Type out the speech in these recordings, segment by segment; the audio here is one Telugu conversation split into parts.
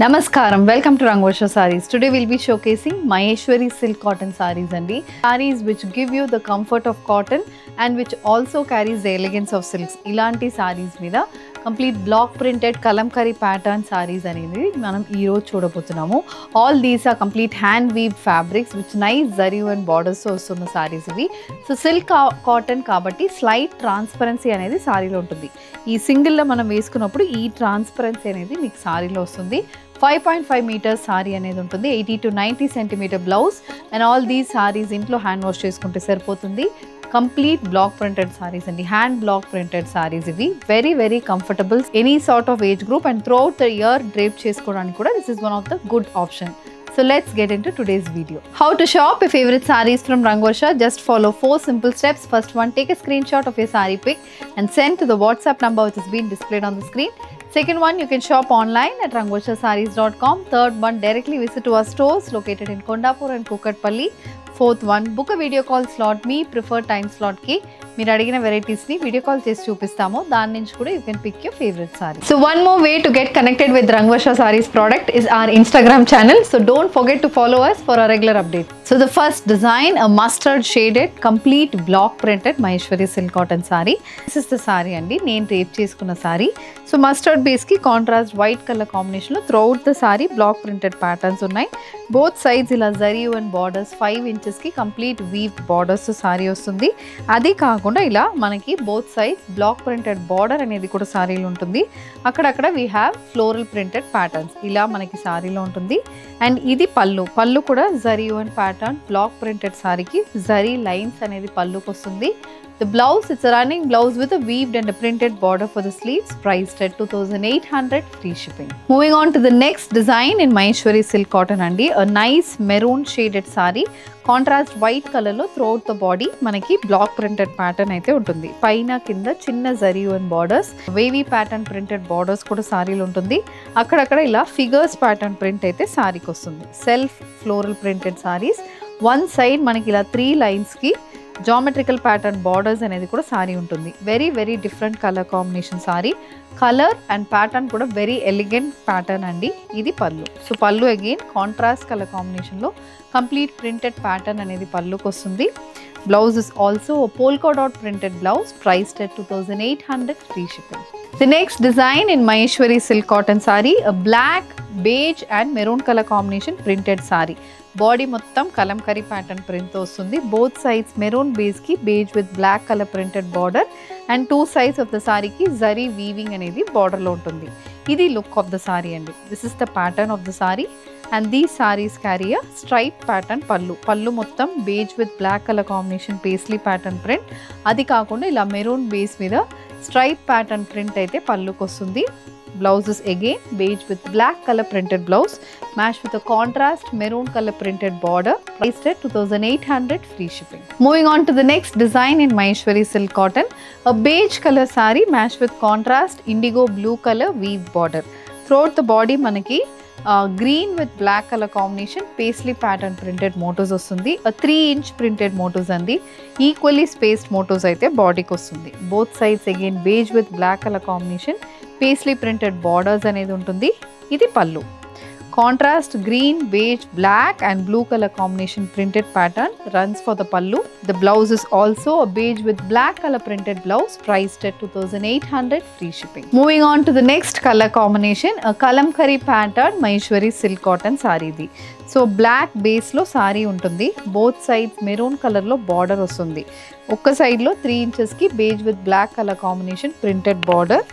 Namaskaram, welcome to Rangvarsha Sarees. Today we'll be showcasing Maheshwari silk cotton sarees and sarees which give you the comfort of cotton and which also carries the elegance of silks. Ilanti sarees meeda complete block printed kalamkari pattern sarees anedi manam ee roju chudabothunnamu. All these are complete hand weaved fabrics which nice zari and borders tho vastunna sarees ivi. So silk cotton kabatti slight transparency anedi saree lo untundi. Ee single lo manam veskunnappudu ee transparency anedi meeku saree lo vastundi. 5.5 meters saree అనేది ఉంటుంది 80 to 90 centimeter blouse and all these sarees ఇంట్లో హ్యాండ్ వాష్ చేసుకుంటే సరిపోతుంది. కంప్లీట్ బ్లాక్ ప్రింటెడ్ sarees అండి, హ్యాండ్ బ్లాక్ ప్రింటెడ్ sarees ఇవి very comfortable any sort of age group and throughout the year drape చేసుకోవడానికి కూడా this is one of the good option. So let's get into today's video. How to shop your favorite sarees from Rangvarsha? Just follow 4 simple steps. First one, take a screenshot of your saree pic and send to the WhatsApp number which is being displayed on the screen. Second one, you can shop online at rangvarshasarees.com. Third one, directly visit to our stores located in Kondapur and Kukatpalli. Fourth one, book a video call slot. Me preferred time slot ki మీరు అడిగిన వెరైటీస్ ని వీడియో కాల్ చేసి చూపిస్తాము. దాని నుంచి కూడా you can pick your favourite sari. So one more way to get connected with Rangvarsha Sarees product is our Instagram channel. So don't forget to follow us for our regular updates. So the first design, a mustard shaded complete block printed Maheshwari silk cotton saree. This is the saree andi నేను రేప్ చేసుకున్న saree. సో మస్టర్డ్ బేస్ కి కాంట్రాస్ట్ వైట్ కలర్ కాంబినేషన్ లో throughout the sari block printed patterns ఉన్నాయి. బోత్ సైడ్స్ ఇలా జరీ అండ్ బార్డర్స్ 5 inches కి కంప్లీట్ వీవ్ బార్డర్స్ సారీ వస్తుంది. అది కాకుండా ఇలా మనకి both sides block printed border అనేది కూడా సారీలో ఉంటుంది. అక్కడక్కడ we have floral printed patterns ఇలా మనకి సారీలో ఉంటుంది. అండ్ ఇది పళ్ళు కూడా zari and pattern block printed సారీకి జరీ లైన్స్ అనేది పళ్ళుకి వస్తుంది. The blouse, it's a running blouse with a weaved and a printed border for the sleeves, priced at 2,800, free shipping. Moving on to the next design in Maheshwari silk cotton andi, a nice maroon shaded saree, contrast white color lo throughout the body manaki block printed pattern aithe untundi. Paina kinda chinna zari and borders, wavy pattern printed borders kuda saree lo untundi. Akkadakada ila figures pattern print aithe saree ki vastundi. Self floral printed sarees, one side manaki ila 3 lines ki geometrical pattern borders అనేది కూడా సారీ ఉంటుంది. Very different colour combination sorry. Colour and pattern కూడా వెరీ ఎలిగెంట్ ప్యాటర్న్ అండి. ఇది పళ్ళు. సో పళ్ళు అగైన్ కాంట్రాస్ట్ కలర్ కాంబినేషన్లో కంప్లీట్ ప్రింటెడ్ ప్యాటర్న్ అనేది పళ్ళుకి వస్తుంది. Blouse is also polka dot printed blouse, priced at 2,800, free shipping. The next design in Maheshwari silk cotton saree, a black, beige and maroon color combination printed saree. Body మొత్తం కలంకరీ ప్యాటర్న్ ప్రింట్ వస్తుంది. బోత్ సైడ్స్ మెరూన్ బేస్ కి beige with black colour printed border and 2 sides of the సారీకి జరీ వీవింగ్ అనేది బార్డర్ లో ఉంటుంది. ఇది లుక్ ఆఫ్ ద సారీ అండి. This is the pattern of the sari and these saris carry a stripe pattern pallu మొత్తం beige with black colour combination paisley pattern print. అది కాకుండా ఇలా మెరూన్ బేస్ మీద స్ట్రైప్ ప్యాటర్న్ ప్రింట్ అయితే పళ్ళుకి వస్తుంది. Blouse is again beige with black color printed blouse, matched with a contrast maroon color printed border, priced at 2,800, free shipping. Moving on to the next design in Maheshwari silk cotton, a beige color saree matched with contrast indigo blue color weave border. Throughout the body manaki green with black color combination paisley pattern printed motifs వస్తుంది. a 3-inch printed motifs అండి. ఈక్వల్లీ స్పేస్డ్ motifs అయితే బాడీకి వస్తుంది. Both sides again beige with black color combination paisley printed borders అనేది ఉంటుంది. ఇది pallu. Contrast green, beige, black and blue colour combination printed pattern runs for the pallu. The blouse is also a beige with black colour printed blouse, priced at 2,800, free shipping. Moving on to the next color combination, a kalamkari pattern Maheshwari silk cotton saree ఇది. సో బ్లాక్ బేస్లో సారీ ఉంటుంది. బోత్ సైడ్స్ మెరూన్ కలర్లో బార్డర్ వస్తుంది. ఒక్క సైడ్లో 3 inchesకి beige with black colour combination printed border,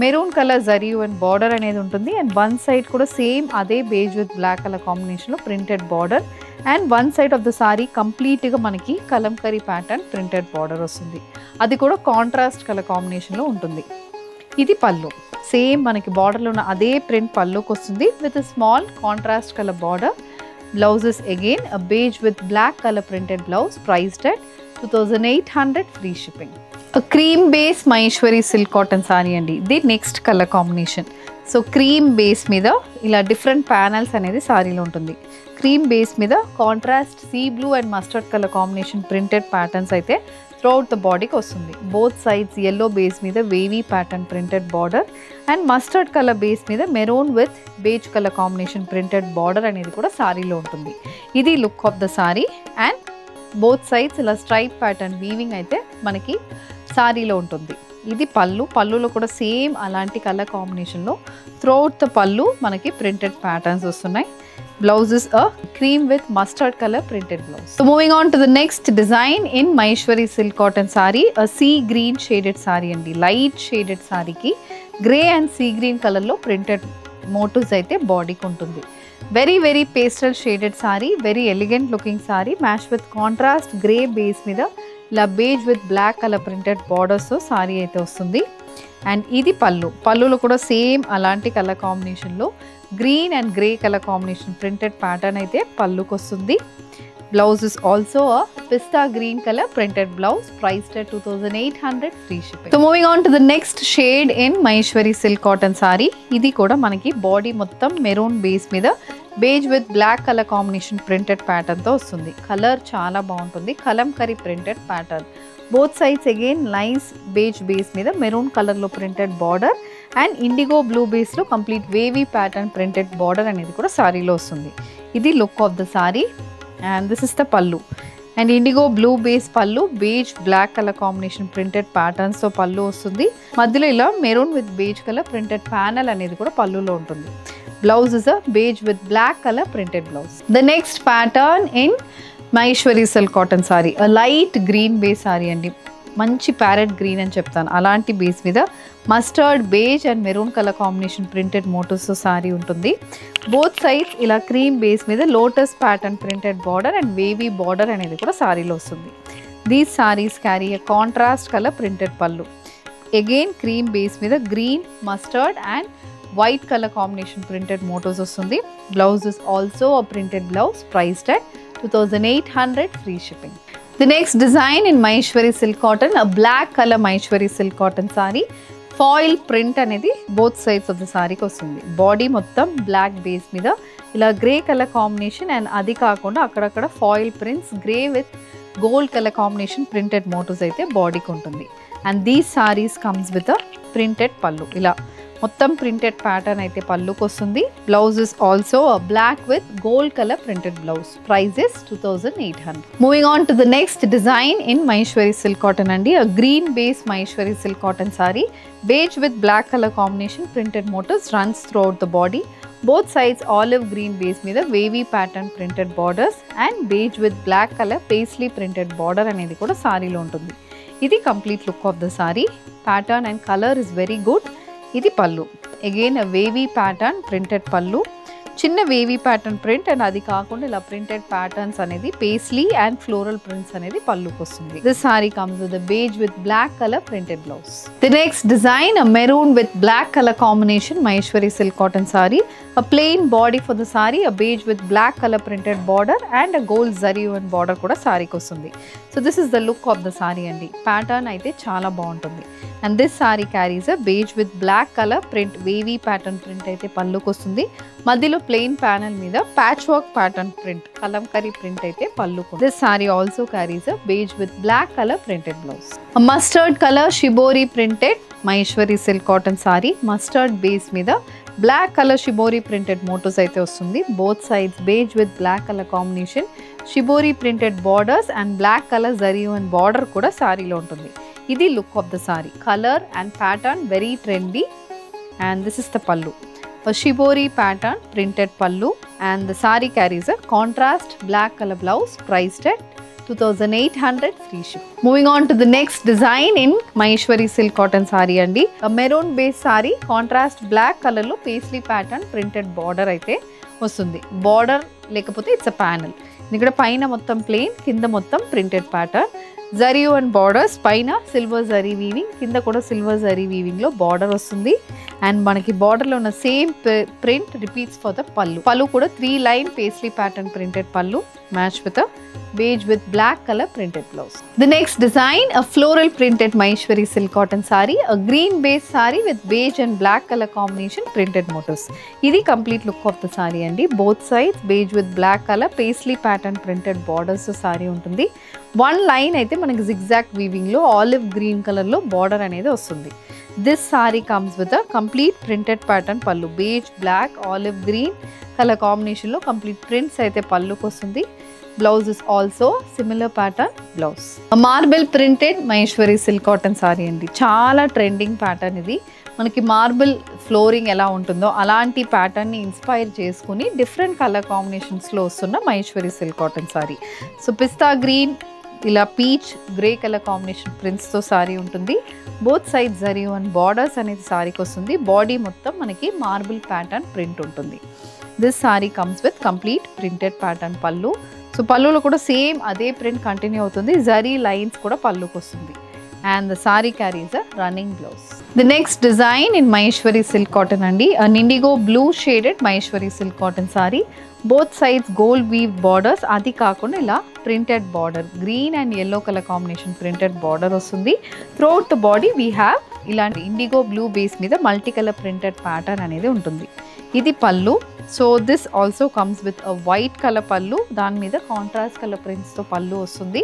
maroon colour zari and border అనేది ఉంటుంది. అండ్ వన్ సైడ్ కూడా సేమ్ అదే బేజ్ విత్ బ్లాక్ కలర్ కాంబినేషన్లో printed border and one side of the sari కంప్లీట్గా మనకి కలంకరీ ప్యాటర్న్ ప్రింటెడ్ బార్డర్ వస్తుంది. అది కూడా కాంట్రాస్ట్ కలర్ కాంబినేషన్లో ఉంటుంది. ఇది పళ్ళు. సేమ్ మనకి బార్డర్లో ఉన్న అదే ప్రింట్ పళ్ళుకి వస్తుంది with small contrast colour border. Blouse is again a beige with black color printed blouse, priced at 2,800, free shipping. A cream base Maheshwari silk cotton saree అండి. ఇది next colour combination. So cream base మీద ఇలా డిఫరెంట్ ప్యానల్స్ అనేది సారీలో ఉంటుంది. క్రీమ్ బేస్ మీద contrast sea blue and mustard colour combination printed patterns అయితే త్రూఅవుట్ ద బాడీకి వస్తుంది. బోత్ సైడ్స్ ఎల్లో బేస్ మీద wavy pattern printed border and mustard colour base మీద maroon with beige colour combination printed border అనేది కూడా సారీలో ఉంటుంది. ఇది look of the sari. And both sides ఇలా స్ట్రైప్ ప్యాటర్న్ వీవింగ్ అయితే మనకి సారీలో ఉంటుంది. ఇది పళ్ళు. పళ్ళులో కూడా సేమ్ అలాంటి కలర్ కాంబినేషన్లో త్రూఅవుట్ ద పళ్ళు మనకి ప్రింటెడ్ ప్యాటర్న్స్ వస్తున్నాయి. Blouse is a cream with mustard color printed blouse. So moving on to the next design in Maheshwari silk cotton saree, a sea green shaded saree andi. Light shaded saree ki grey and sea green color lo printed motifs aithe body ku untundi. Very pastel shaded saree, very elegant looking saree matched with contrast grey base mida la beige with black color printed borders so saree aithe vastundi. And ఇది పళ్ళు. పళ్ళులో కూడా సేమ్ అలాంటి కలర్ కాంబినేషన్లో green and grey colour combination printed pattern అయితే పళ్ళుకి వస్తుంది. Blouse is also a pista green colour printed blouse priced at 2800 free shipping. So moving on to the next shade in Maheshwari silk cotton sari. ఇది కూడా మనకి బాడీ మొత్తం మెరూన్ బేస్ మీద beige with black colour combination printed ప్యాటర్న్తో వస్తుంది. కలర్ చాలా బాగుంటుంది. Kalamkari printed pattern. Both sides again nice beige base మీద మెరూన్ కలర్లో printed border and indigo blue బేస్లో complete wavy pattern printed border అనేది కూడా సారీలో వస్తుంది. ఇది look of the sari. And this is the pallu. And indigo blue base pallu, beige black colour combination printed ప్యాటర్న్స్తో పళ్ళు వస్తుంది. మధ్యలో ఇలా maroon with beige colour printed panel అనేది కూడా పళ్ళులో ఉంటుంది. Blouse is a beige with black colour printed blouse. The next pattern in Maheshwari silk cotton sari, light green base sari అండి. మంచి ప్యారెట్ గ్రీన్ అని చెప్తాను. అలాంటి బేస్ మీద mustard beige and maroon colour combination printed motifs sari ఉంటుంది. బోత్ సైడ్స్ ఇలా క్రీమ్ బేస్ మీద lotus pattern printed border and wavy border అనేది కూడా సారీలో వస్తుంది. These saris carry a contrast colour printed pallu. Again cream base మీద green, mustard and white colour combination printed motifs వస్తుంది. Blouse is also a printed blouse priced at 2800 free shipping. The next design in Maheshwari silk cotton, a black color Maheshwari silk cotton saree. Foil print అనేది both sides of the saree కి వస్తుంది. బాడీ మొత్తం బ్లాక్ బేస్ మీద ఇలా గ్రే కలర్ కాంబినేషన్ అండ్ అది కాకుండా అక్కడక్కడ foil prints grey with gold colour combination printed motifs అయితే బాడీకి ఉంటుంది. And these saris comes with a printed pallu. ఇలా మొత్తం ప్రింటెడ్ ప్యాటర్న్ అయితే పళ్ళుకి వస్తుంది. Blouse is also black with gold colour printed blouse. Price is 2800. Moving on to the next design in Maheshwari silk cotton అండి. Green base Maheshwari silk cotton sari, beige with black colour combination printed motifs runs through out the body. Both sides olive green base మీద wavy pattern printed borders and beige with black colour paisley printed border అనేది కూడా సారీలో ఉంటుంది. ఇది complete look of the sari. Pattern and colour is very good. ఇది pallu. Again wavy pattern printed పళ్ళు, చిన్న వేవీ ప్యాటర్న్ ప్రింట్ అండ్ అది కాకుండా ఇలా ప్రింటెడ్ ప్యాటర్న్స్ అనేది పేస్లీ అండ్ ఫ్లోరల్ ప్రింట్స్ అనేది పళ్ళుకి వస్తుంది. This sari comes with beige with black colour printed blouse. The next design, maroon with black colour combination Maheshwari silk cotton sari. A plain body for the saree, a beige with black color printed border and a gold zari and border కూడా సారీకి వస్తుంది. So this is the look of the saree అండి. ప్యాటర్న్ అయితే చాలా బాగుంటుంది. And this saree carries a beige with black color print, wavy pattern print అయితే పళ్ళుకి వస్తుంది. మధ్యలో ప్లెయిన్ ప్యానల్ మీద patch work pattern print, kalamkari print అయితే పళ్ళుకు. This saree also carries a beige with black color printed blouse. A mustard color shibori printed Maheshwari silk cotton sari, mustard base మీద black colour shibori printed motifs అయితే వస్తుంది. Both sides beige with black colour combination shibori printed borders and black colour zari and border కూడా సారీలో ఉంటుంది. ఇది look of the sari. Colour and pattern very trendy. And this is the pallu. Shibori pattern printed pallu and the sari carries a contrast black colour blouse priced at 2800 free ship. Moving on to the next design in Maheshwari silk cotton saree andi. A maroon base saree, contrast black color lo paisley pattern printed border అయితే వస్తుంది. బార్డర్ లేకపోతే ఇట్స్ అ ప్యానల్. ఇక్కడ పైన మొత్తం ప్లెయిన్, కింద మొత్తం printed pattern, zari and borders, పైన సిల్వర్ జరీ వీవింగ్, కింద కూడా సిల్వర్ జరీ వీవింగ్ లో బార్డర్ వస్తుంది. అండ్ మనకి బార్డర్ లో ఉన్న same print repeats for the పల్లు. పల్లు కూడా 3 లైన్ పేస్లీ ప్యాటర్న్ ప్రింటెడ్ పల్లు match with a beige with black color printed blouse. The next design, a floral printed Maheshwari silk cotton saree, a green base saree with beige and black color combination printed motifs. Idi complete look of the saree andi. Both sides beige with black color paisley pattern printed borders saree untundi. One line అయితే మనకి zigzag weaving లో ఆలివ్ గ్రీన్ కలర్ లో బార్డర్ అనేది వస్తుంది. This sari comes with a complete printed pattern pallu. Beige, black, olive green colour combination లో కంప్లీట్ ప్రింట్స్ అయితే పళ్ళుకి వస్తుంది. Blouse is also similar pattern blouse. Marble printed Maheshwari silk cotton sari అండి. చాలా ట్రెండింగ్ ప్యాటర్న్ ఇది. మనకి మార్బుల్ ఫ్లోరింగ్ ఎలా ఉంటుందో అలాంటి ప్యాటర్న్ని ఇన్స్పైర్ చేసుకుని డిఫరెంట్ కలర్ కాంబినేషన్స్లో వస్తున్న Maheshwari silk cotton sari. So pista green, ఇలా పీచ్, గ్రే కలర్ కాంబినేషన్ ప్రింట్స్తో సారీ ఉంటుంది. Both side zari and borders అనేది సారీకి వస్తుంది. బాడీ మొత్తం మనకి మార్బుల్ ప్యాటర్న్ ప్రింట్ ఉంటుంది. This sari comes with complete printed pattern pallu. So పళ్ళులో కూడా సేమ్ అదే ప్రింట్ కంటిన్యూ అవుతుంది. జరీ లైన్స్ కూడా పళ్ళుకి వస్తుంది. And the saree carries a running blouse. The next design in Maheshwari silk cotton andi, an indigo blue shaded Maheshwari silk cotton saree. Both sides gold weaved borders, adi kaakunda ila printed border, green and yellow color combination printed border ostundi. Throughout the body we have ilanti indigo blue base meeda multicolor printed pattern anedi untundi. Idi pallu. So this also comes with a white color pallu, dan meeda contrast color prints to pallu ostundi.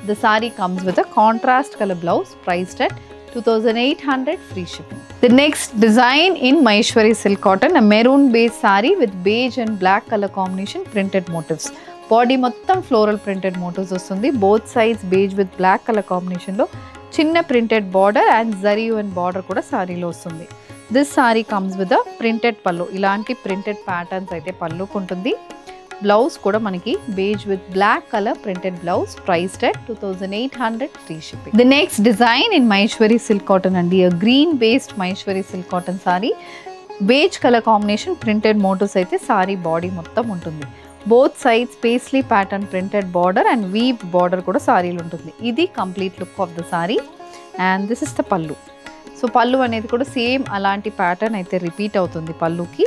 The saree comes with a contrast color blouse, priced at 2800 free shipping. The next design in Maheshwari silk cotton, a maroon base saree with beige and black color combination printed motifs. Body mottam floral printed motifs ostundi. Both sides beige with black color combination lo chinna printed border and zari and border kuda saree lo ostundi. This saree comes with a printed pallu. ఇలాంటి printed patterns అయితే పళ్ళుకు ఉంటుంది. బ్లౌజ్ కూడా మనకి beige with black colour printed blouse, priced at 2800 free shipping. The next design in Maheshwari silk cotton అండి. Green based Maheshwari silk cotton sari. Beige colour combination printed motifs అయితే సారీ బాడీ మొత్తం ఉంటుంది. Both sides paisley pattern printed border and weave border కూడా సారీలు ఉంటుంది. ఇది complete look of the sari. And this is the pallu. So pallu అనేది కూడా సేమ్ అలాంటి ప్యాటర్న్ అయితే రిపీట్ అవుతుంది పళ్ళుకి.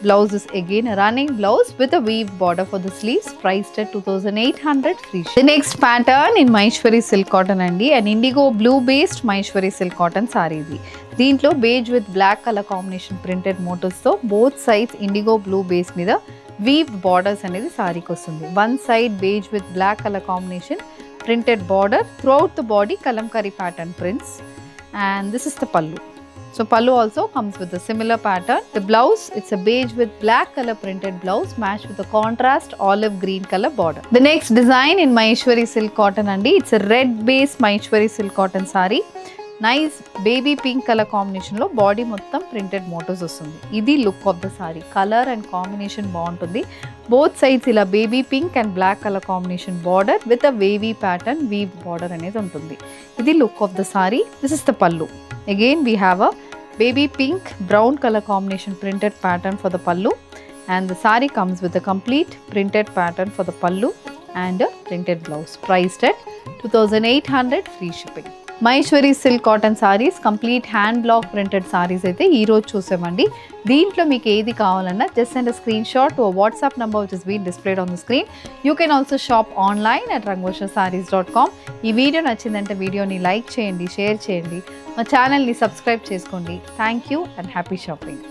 Blouse is again running blouse with a weave border for the sleeves, priced at 2800 free. The next pattern in Maheshwari silk cotton అండి. And indigo blue based Maheshwari silk cotton sari ఇది. దీంట్లో beige with black colour combination printed మోటివ్స్తో both sides indigo blue base మీద వీవ్ బార్డర్స్ అనేది సారీకి వస్తుంది. One side beige with black colour combination printed border, throughout the body Kalamkari pattern prints. And this is the pallu. So pallu also comes with a similar pattern. The blouse, it's a beige with black color printed blouse matched with a contrast olive green color border. The next design in Maheshwari silk cotton andi, it's a red base Maheshwari silk cotton saree. Nice baby pink colour కాంబినేషన్లో బాడీ మొత్తం ప్రింటెడ్ మోటివ్స్ వస్తుంది. ఇది look of the sari. Colour and combination బాగుంటుంది. బోత్ సైడ్స్ ఇలా baby pink and black colour combination border with a wavy pattern weave border అనేది ఉంటుంది. ఇది look of the sari. This is the pallu. Again we have a baby pink brown color combination printed pattern for the pallu, and the saree comes with a complete printed pattern for the pallu and a printed blouse, priced at 2800 free shipping. Maheshwari silk cotton saris complete hand block printed saris అయితే ఈరోజు చూసామండి. దీంట్లో మీకు ఏది కావాలన్నా just send a screen shot to WhatsApp number which is been displayed on the screen. You can also shop online at rangoshasarees.com. ఈ వీడియో నచ్చిందంటే వీడియోని లైక్ చేయండి, షేర్ చేయండి, మా ఛానల్ని సబ్స్క్రైబ్ చేసుకోండి. Thank you and happy shopping.